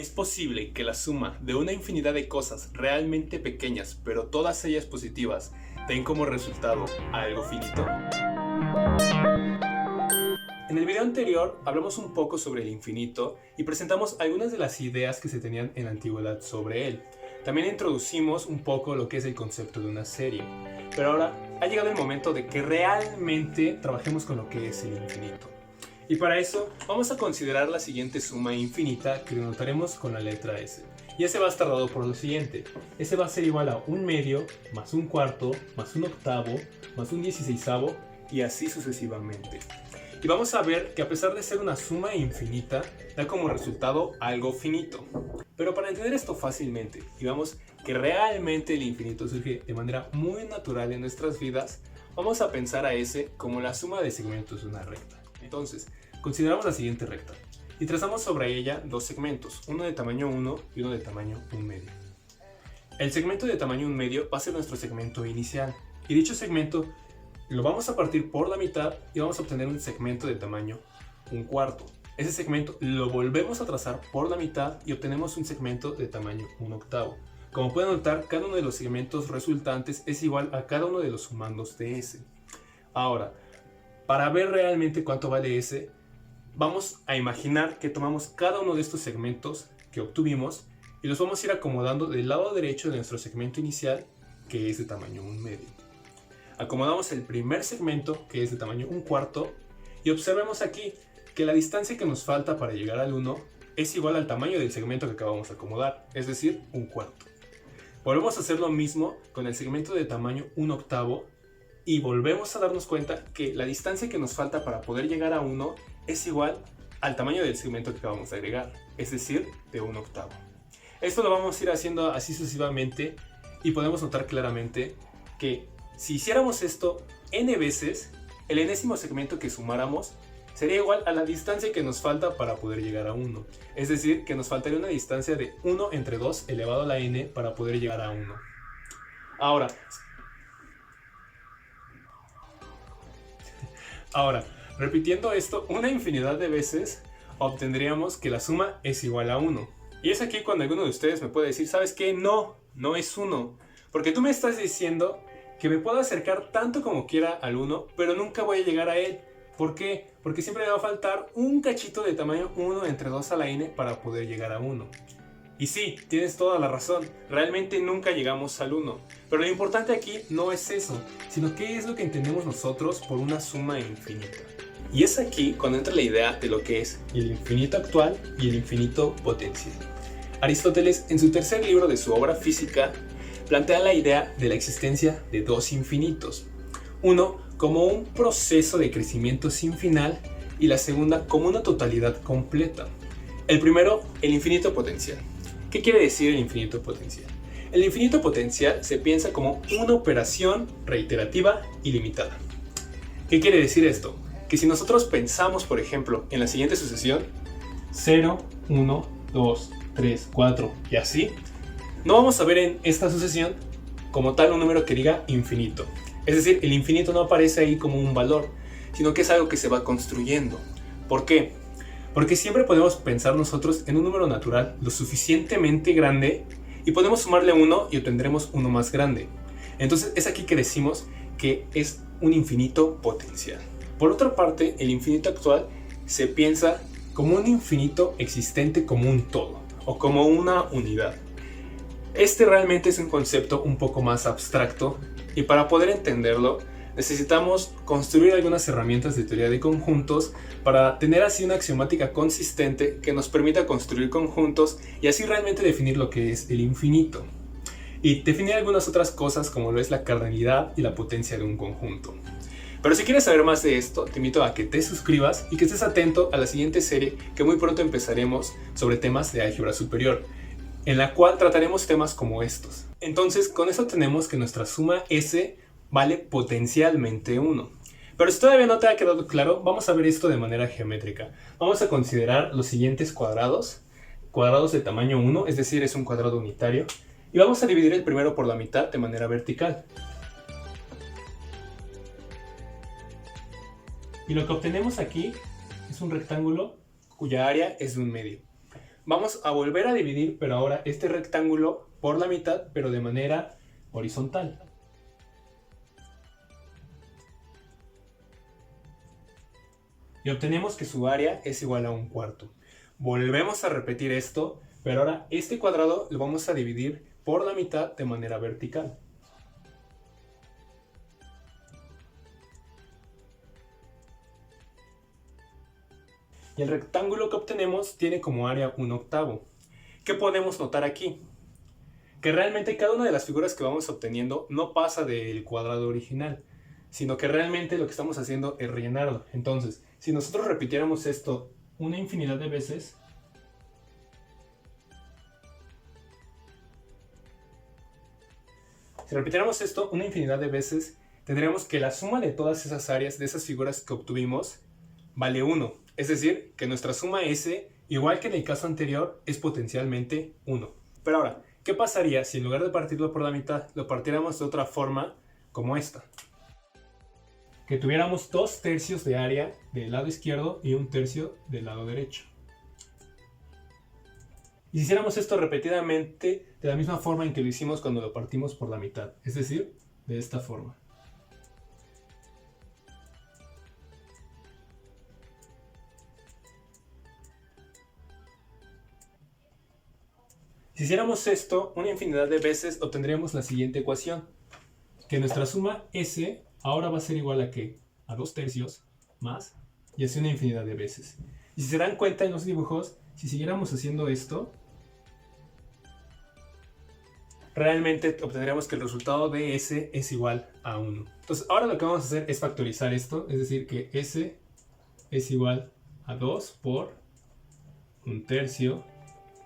¿Es posible que la suma de una infinidad de cosas realmente pequeñas, pero todas ellas positivas, den como resultado algo finito? En el video anterior hablamos un poco sobre el infinito y presentamos algunas de las ideas que se tenían en la antigüedad sobre él. También introducimos un poco lo que es el concepto de una serie. Pero ahora ha llegado el momento de que realmente trabajemos con lo que es el infinito. Y para eso vamos a considerar la siguiente suma infinita que denotaremos con la letra S. Y ese va a estar dado por lo siguiente. Ese va a ser igual a 1/2 más 1/4 más 1/8 más 1/16 y así sucesivamente. Y vamos a ver que a pesar de ser una suma infinita, da como resultado algo finito. Pero para entender esto fácilmente y vamos que realmente el infinito surge de manera muy natural en nuestras vidas, vamos a pensar a S como la suma de segmentos de una recta. Entonces, consideramos la siguiente recta y trazamos sobre ella dos segmentos, uno de tamaño 1 y uno de tamaño 1/2. El segmento de tamaño 1/2 va a ser nuestro segmento inicial y dicho segmento lo vamos a partir por la mitad y vamos a obtener un segmento de tamaño 1/4. Ese segmento lo volvemos a trazar por la mitad y obtenemos un segmento de tamaño 1/8. Como pueden notar, cada uno de los segmentos resultantes es igual a cada uno de los sumandos de S. Ahora, para ver realmente cuánto vale S, vamos a imaginar que tomamos cada uno de estos segmentos que obtuvimos y los vamos a ir acomodando del lado derecho de nuestro segmento inicial, que es de tamaño 1/2. Acomodamos el primer segmento, que es de tamaño 1/4, y observemos aquí que la distancia que nos falta para llegar al 1 es igual al tamaño del segmento que acabamos de acomodar, es decir, 1/4. Volvemos a hacer lo mismo con el segmento de tamaño 1/8 y volvemos a darnos cuenta que la distancia que nos falta para poder llegar a 1 es igual al tamaño del segmento que acabamos de agregar, es decir, de 1/8. Esto lo vamos a ir haciendo así sucesivamente y podemos notar claramente que si hiciéramos esto n veces, el enésimo segmento que sumáramos sería igual a la distancia que nos falta para poder llegar a 1. Es decir, que nos faltaría una distancia de 1 entre 2 elevado a la n para poder llegar a 1. Ahora, repitiendo esto una infinidad de veces, obtendríamos que la suma es igual a 1. Y es aquí cuando alguno de ustedes me puede decir, ¿sabes qué? No es 1. Porque tú me estás diciendo que me puedo acercar tanto como quiera al 1, pero nunca voy a llegar a él. ¿Por qué? Porque siempre me va a faltar un cachito de tamaño 1 entre 2 a la n para poder llegar a 1. Y sí, tienes toda la razón, realmente nunca llegamos al 1. Pero lo importante aquí no es eso, sino qué es lo que entendemos nosotros por una suma infinita. Y es aquí cuando entra la idea de lo que es el infinito actual y el infinito potencial. Aristóteles, en su tercer libro de su obra Física, plantea la idea de la existencia de dos infinitos. Uno como un proceso de crecimiento sin final y la segunda como una totalidad completa. El primero, el infinito potencial. ¿Qué quiere decir el infinito potencial? El infinito potencial se piensa como una operación reiterativa ilimitada. ¿Qué quiere decir esto? Que si nosotros pensamos, por ejemplo, en la siguiente sucesión, 0, 1, 2, 3, 4 y así, no vamos a ver en esta sucesión como tal un número que diga infinito. Es decir, el infinito no aparece ahí como un valor, sino que es algo que se va construyendo. ¿Por qué? Porque siempre podemos pensar nosotros en un número natural lo suficientemente grande y podemos sumarle 1 y obtendremos uno más grande. Entonces es aquí que decimos que es un infinito potencial. Por otra parte, el infinito actual se piensa como un infinito existente como un todo o como una unidad. Este realmente es un concepto un poco más abstracto y para poder entenderlo necesitamos construir algunas herramientas de teoría de conjuntos para tener así una axiomática consistente que nos permita construir conjuntos y así realmente definir lo que es el infinito y definir algunas otras cosas como lo es la cardinalidad y la potencia de un conjunto. Pero si quieres saber más de esto, te invito a que te suscribas y que estés atento a la siguiente serie que muy pronto empezaremos sobre temas de álgebra superior, en la cual trataremos temas como estos. Entonces, con eso tenemos que nuestra suma S vale potencialmente 1. Pero si todavía no te ha quedado claro, vamos a ver esto de manera geométrica. Vamos a considerar los siguientes cuadrados. Cuadrados de tamaño 1, es decir, es un cuadrado unitario. Y vamos a dividir el primero por la mitad de manera vertical. Y lo que obtenemos aquí es un rectángulo cuya área es de 1/2. Vamos a volver a dividir, pero ahora este rectángulo por la mitad, pero de manera horizontal. Y obtenemos que su área es igual a 1/4. Volvemos a repetir esto, pero ahora este cuadrado lo vamos a dividir por la mitad de manera vertical. Y el rectángulo que obtenemos tiene como área 1/8. ¿Qué podemos notar aquí? Que realmente cada una de las figuras que vamos obteniendo no pasa del cuadrado original, sino que realmente lo que estamos haciendo es rellenarlo. Entonces, si nosotros repitiéramos esto una infinidad de veces, tendríamos que la suma de todas esas áreas de esas figuras que obtuvimos vale 1. Es decir, que nuestra suma S, igual que en el caso anterior, es potencialmente 1. Pero ahora, ¿qué pasaría si en lugar de partirlo por la mitad, lo partiéramos de otra forma como esta? Que tuviéramos 2/3 de área del lado izquierdo y 1/3 del lado derecho. Y si hiciéramos esto repetidamente de la misma forma en que lo hicimos cuando lo partimos por la mitad, es decir, de esta forma. Si hiciéramos esto una infinidad de veces, obtendríamos la siguiente ecuación. Que nuestra suma S ahora va a ser igual a ¿qué? A 2/3 más, y así una infinidad de veces. Y si se dan cuenta en los dibujos, si siguiéramos haciendo esto, realmente obtendríamos que el resultado de S es igual a 1. Entonces ahora lo que vamos a hacer es factorizar esto, es decir que S es igual a 2 por 1/3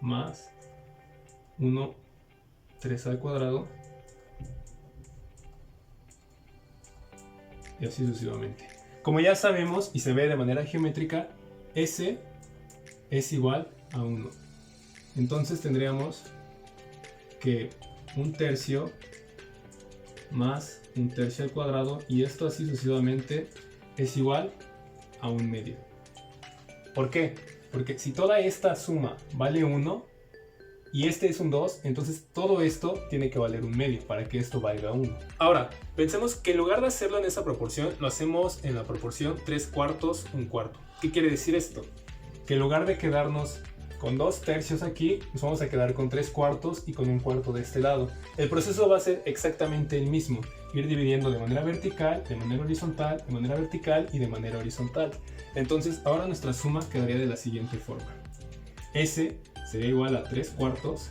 más 1/3 al cuadrado, y así sucesivamente. Como ya sabemos y se ve de manera geométrica, S es igual a 1. Entonces tendríamos que 1/3 más 1/3 al cuadrado, y esto así sucesivamente es igual a 1/2. ¿Por qué? Porque si toda esta suma vale 1 y este es un 2, entonces todo esto tiene que valer 1/2 para que esto valga 1. Ahora, pensemos que en lugar de hacerlo en esa proporción, lo hacemos en la proporción 3/4, 1/4. ¿Qué quiere decir esto? Que en lugar de quedarnos con 2/3 aquí, nos vamos a quedar con 3/4 y con 1/4 de este lado. El proceso va a ser exactamente el mismo, ir dividiendo de manera vertical, de manera horizontal, de manera vertical y de manera horizontal. Entonces ahora nuestra suma quedaría de la siguiente forma. S sería igual a 3/4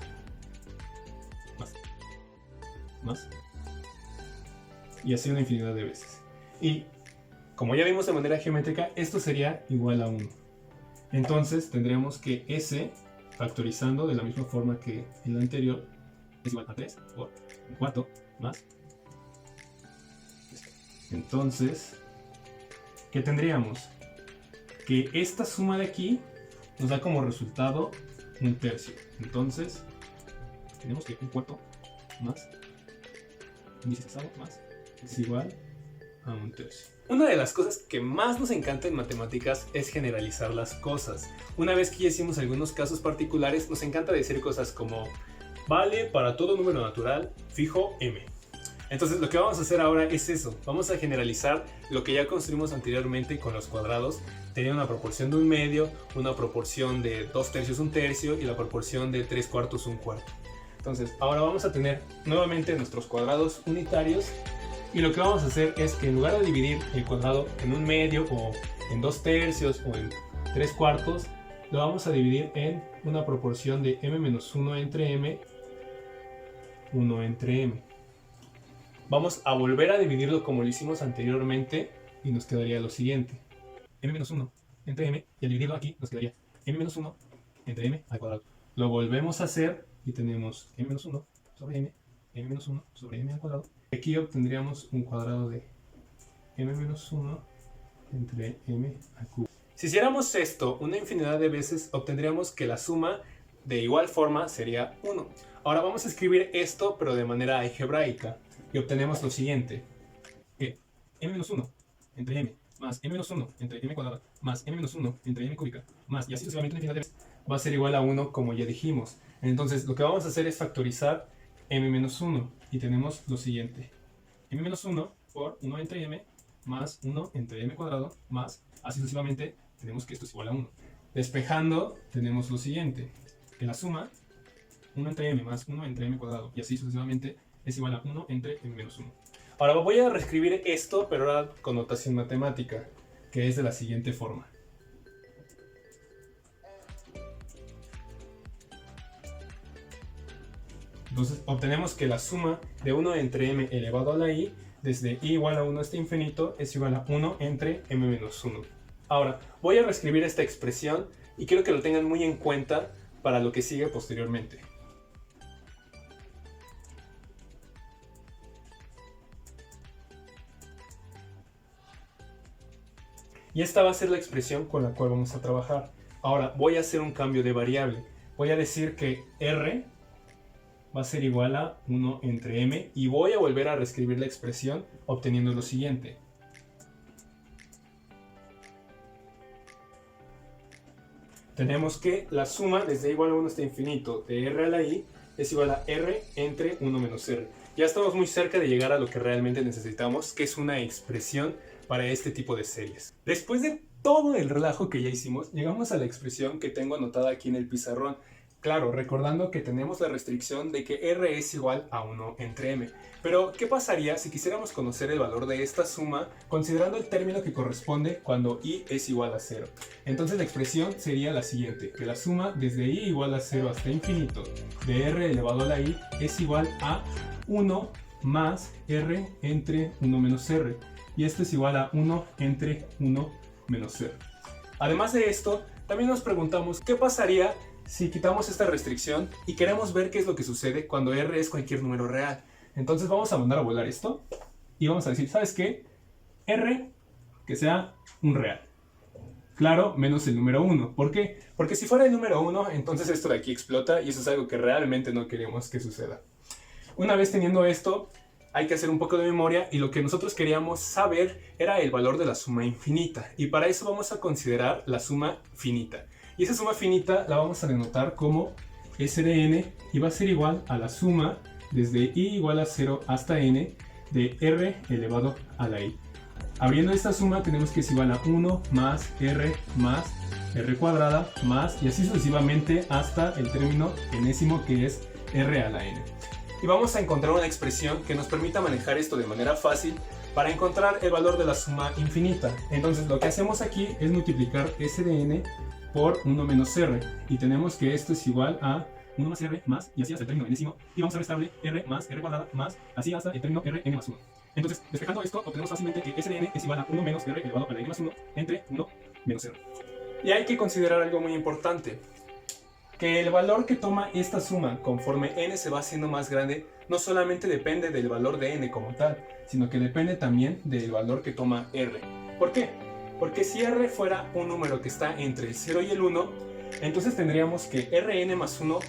más, y así una infinidad de veces. Y como ya vimos de manera geométrica, esto sería igual a 1. Entonces tendremos que S, factorizando de la misma forma que en la anterior, es igual a 3 por 1/4 más. Entonces, ¿qué tendríamos? Que esta suma de aquí nos da como resultado 1/3. Entonces, tenemos que 1/4 más más es igual a 1/3. Una de las cosas que más nos encanta en matemáticas es generalizar las cosas. Una vez que ya hicimos algunos casos particulares, nos encanta decir cosas como vale para todo número natural fijo m. Entonces lo que vamos a hacer ahora es eso. Vamos a generalizar lo que ya construimos anteriormente con los cuadrados. Tenía una proporción de 1/2, una proporción de 2/3, 1/3 y la proporción de 3/4, 1/4. Entonces ahora vamos a tener nuevamente nuestros cuadrados unitarios. Y lo que vamos a hacer es que en lugar de dividir el cuadrado en 1/2 o en 2/3 o en 3/4, lo vamos a dividir en una proporción de m-1 entre m, 1 entre m. Vamos a volver a dividirlo como lo hicimos anteriormente y nos quedaría lo siguiente. m-1 entre m, y al dividirlo aquí nos quedaría m-1 entre m al cuadrado. Lo volvemos a hacer y tenemos m-1 sobre m, m-1 sobre m al cuadrado. Aquí obtendríamos un cuadrado de m-1 entre m al cubo. Si hiciéramos esto una infinidad de veces, obtendríamos que la suma de igual forma sería 1. Ahora vamos a escribir esto, pero de manera algebraica, y obtenemos lo siguiente. Que m-1 entre m más m menos 1 entre m cuadrada más m menos 1 entre m cúbica más y así sucesivamente una infinidad de veces va a ser igual a 1 como ya dijimos. Entonces lo que vamos a hacer es factorizar m menos 1 y tenemos lo siguiente. M menos 1 por 1 entre m más 1 entre m cuadrado más así sucesivamente tenemos que esto es igual a 1. Despejando tenemos lo siguiente, que la suma 1 entre m más 1 entre m cuadrado y así sucesivamente es igual a 1 entre m menos 1. Ahora voy a reescribir esto, pero ahora con notación matemática, que es de la siguiente forma. Entonces obtenemos que la suma de 1 entre m elevado a la i, desde i igual a 1 hasta infinito, es igual a 1 entre m menos 1. Ahora, voy a reescribir esta expresión y quiero que lo tengan muy en cuenta para lo que sigue posteriormente. Y esta va a ser la expresión con la cual vamos a trabajar. Ahora voy a hacer un cambio de variable. Voy a decir que r va a ser igual a 1 entre m y voy a volver a reescribir la expresión obteniendo lo siguiente. Tenemos que la suma desde igual a 1 hasta infinito de r a la i es igual a r entre 1 menos r. Ya estamos muy cerca de llegar a lo que realmente necesitamos, que es una expresión para este tipo de series. Después de todo el relajo que ya hicimos, llegamos a la expresión que tengo anotada aquí en el pizarrón. Claro, recordando que tenemos la restricción de que r es igual a 1 entre m. Pero, ¿qué pasaría si quisiéramos conocer el valor de esta suma considerando el término que corresponde cuando i es igual a 0? Entonces la expresión sería la siguiente, que la suma desde i igual a 0 hasta infinito de r elevado a la i es igual a 1 más r entre 1 menos r. Y esto es igual a 1 entre 1 menos 0. Además de esto, también nos preguntamos qué pasaría si quitamos esta restricción y queremos ver qué es lo que sucede cuando r es cualquier número real. Entonces vamos a mandar a volar esto y vamos a decir, ¿sabes qué? R que sea un real. Claro, menos el número 1. ¿Por qué? Porque si fuera el número 1, entonces esto de aquí explota y eso es algo que realmente no queremos que suceda. Una vez teniendo esto, hay que hacer un poco de memoria y lo que nosotros queríamos saber era el valor de la suma infinita. Y para eso vamos a considerar la suma finita. Y esa suma finita la vamos a denotar como S de n y va a ser igual a la suma desde i igual a 0 hasta n de r elevado a la i. Abriendo esta suma tenemos que es igual a 1 más r cuadrada más y así sucesivamente hasta el término enésimo que es r a la n. Y vamos a encontrar una expresión que nos permita manejar esto de manera fácil para encontrar el valor de la suma infinita. Entonces lo que hacemos aquí es multiplicar S de n por 1 menos r y tenemos que esto es igual a 1 más r más y así hasta el término enésimo y vamos a restarle r más r cuadrada más así hasta el término rn más 1. Entonces despejando esto obtenemos fácilmente que S de n es igual a 1 menos r elevado a la n más 1 entre 1 menos r. Y hay que considerar algo muy importante, que el valor que toma esta suma conforme n se va haciendo más grande no solamente depende del valor de n como tal, sino que depende también del valor que toma r. ¿Por qué? Porque si r fuera un número que está entre el 0 y el 1, entonces tendríamos que rn más 1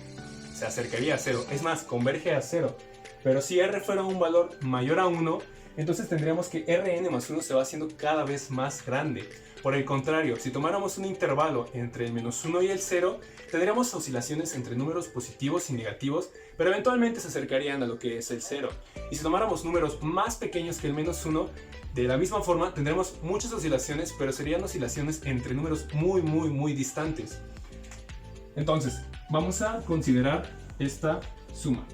se acercaría a 0, es más, converge a 0. Pero si r fuera un valor mayor a 1, entonces tendríamos que rn más 1 se va haciendo cada vez más grande. Por el contrario, si tomáramos un intervalo entre el menos 1 y el 0, tendríamos oscilaciones entre números positivos y negativos, pero eventualmente se acercarían a lo que es el 0. Y si tomáramos números más pequeños que el menos 1, de la misma forma tendremos muchas oscilaciones, pero serían oscilaciones entre números muy distantes. Entonces, vamos a considerar esta suma.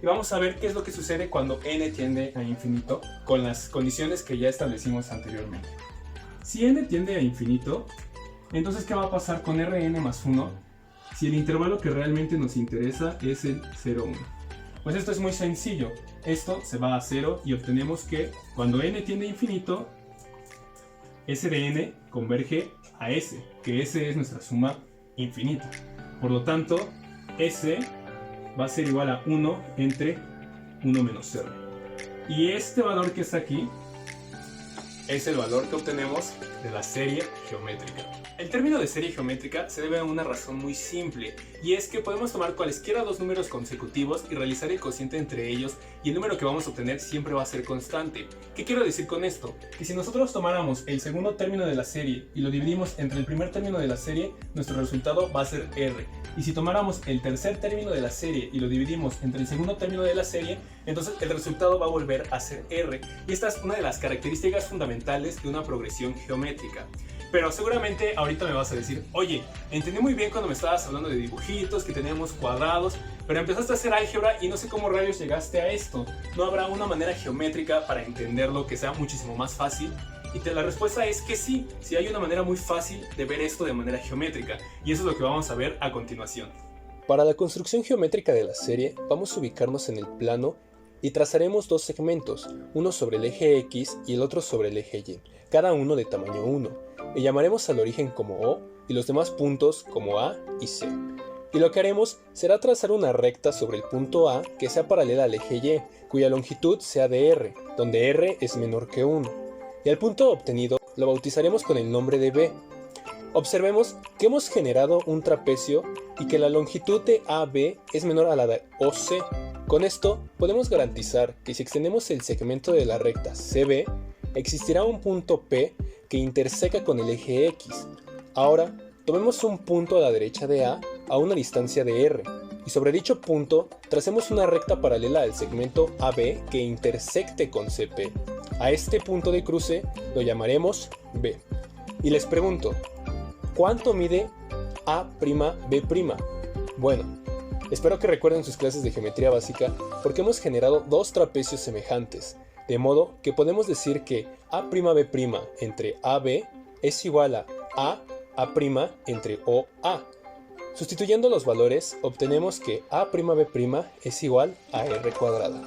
Y vamos a ver qué es lo que sucede cuando n tiende a infinito con las condiciones que ya establecimos anteriormente. Si n tiende a infinito, entonces ¿qué va a pasar con rn más 1 si el intervalo que realmente nos interesa es el 0, 1? Pues esto es muy sencillo. Esto se va a 0 y obtenemos que cuando n tiende a infinito, S de n converge a S, que S es nuestra suma infinita. Por lo tanto, S va a ser igual a 1 entre 1 menos r. Y este valor que está aquí, es el valor que obtenemos de la serie geométrica. El término de serie geométrica se debe a una razón muy simple, y es que podemos tomar cualesquiera dos números consecutivos y realizar el cociente entre ellos, y el número que vamos a obtener siempre va a ser constante. ¿Qué quiero decir con esto? Que si nosotros tomáramos el segundo término de la serie y lo dividimos entre el primer término de la serie, nuestro resultado va a ser R. Y si tomáramos el tercer término de la serie y lo dividimos entre el segundo término de la serie, entonces el resultado va a volver a ser R. Y esta es una de las características fundamentales de una progresión geométrica. Pero seguramente ahorita me vas a decir, oye, entendí muy bien cuando me estabas hablando de dibujitos, que teníamos cuadrados, pero empezaste a hacer álgebra y no sé cómo rayos llegaste a esto. ¿No habrá una manera geométrica para entenderlo que sea muchísimo más fácil? Y la respuesta es que sí hay una manera muy fácil de ver esto de manera geométrica, y eso es lo que vamos a ver a continuación. Para la construcción geométrica de la serie, vamos a ubicarnos en el plano y trazaremos dos segmentos, uno sobre el eje X y el otro sobre el eje Y, cada uno de tamaño 1. Le llamaremos al origen como O y los demás puntos como A y C. Y lo que haremos será trazar una recta sobre el punto A que sea paralela al eje Y, cuya longitud sea de R, donde R es menor que 1. Y al punto obtenido lo bautizaremos con el nombre de B. Observemos que hemos generado un trapecio y que la longitud de AB es menor a la de OC. Con esto podemos garantizar que si extendemos el segmento de la recta CB, existirá un punto P que interseca con el eje X. Ahora, tomemos un punto a la derecha de A una distancia de R, y sobre dicho punto tracemos una recta paralela al segmento AB que intersecte con CP. A este punto de cruce lo llamaremos B. Y les pregunto, ¿cuánto mide A'B'? Bueno, espero que recuerden sus clases de geometría básica porque hemos generado dos trapecios semejantes, de modo que podemos decir que A'B' entre AB es igual a A' entre OA. Sustituyendo los valores, obtenemos que A'B' es igual a R².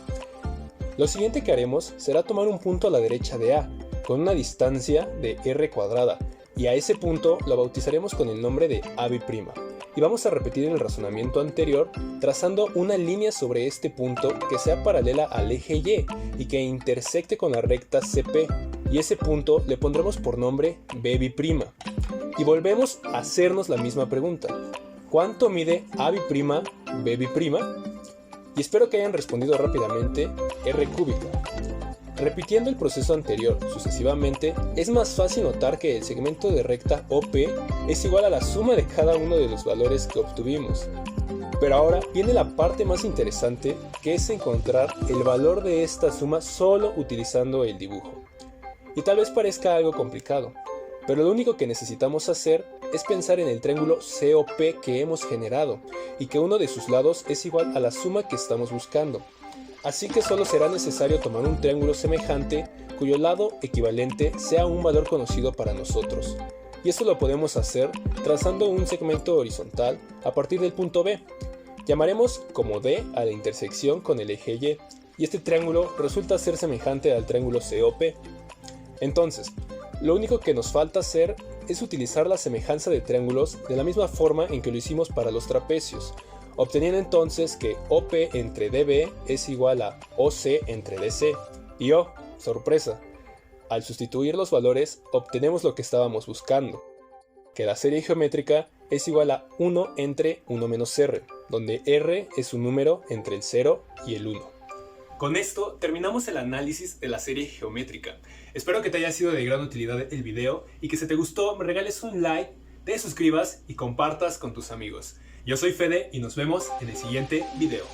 Lo siguiente que haremos será tomar un punto a la derecha de A, con una distancia de R², y a ese punto lo bautizaremos con el nombre de AB'. Y vamos a repetir el razonamiento anterior trazando una línea sobre este punto que sea paralela al eje y que intersecte con la recta CP, y ese punto le pondremos por nombre B'. Y volvemos a hacernos la misma pregunta. ¿Cuánto mide A'B'? Y espero que hayan respondido rápidamente R³. Repitiendo el proceso anterior sucesivamente, es más fácil notar que el segmento de recta OP es igual a la suma de cada uno de los valores que obtuvimos. Pero ahora viene la parte más interesante, que es encontrar el valor de esta suma solo utilizando el dibujo. Y tal vez parezca algo complicado, pero lo único que necesitamos hacer es pensar en el triángulo COP que hemos generado, y que uno de sus lados es igual a la suma que estamos buscando. Así que solo será necesario tomar un triángulo semejante cuyo lado equivalente sea un valor conocido para nosotros. Y esto lo podemos hacer trazando un segmento horizontal a partir del punto B. Llamaremos como D a la intersección con el eje y este triángulo resulta ser semejante al triángulo COP. Entonces, lo único que nos falta hacer es utilizar la semejanza de triángulos de la misma forma en que lo hicimos para los trapecios, obteniendo entonces que OP entre DB es igual a OC entre DC. Y oh, sorpresa, al sustituir los valores obtenemos lo que estábamos buscando, que la serie geométrica es igual a 1 entre 1 menos R, donde R es un número entre el 0 y el 1. Con esto terminamos el análisis de la serie geométrica. Espero que te haya sido de gran utilidad el video y que si te gustó me regales un like, te suscribas y compartas con tus amigos. Yo soy Fede y nos vemos en el siguiente video.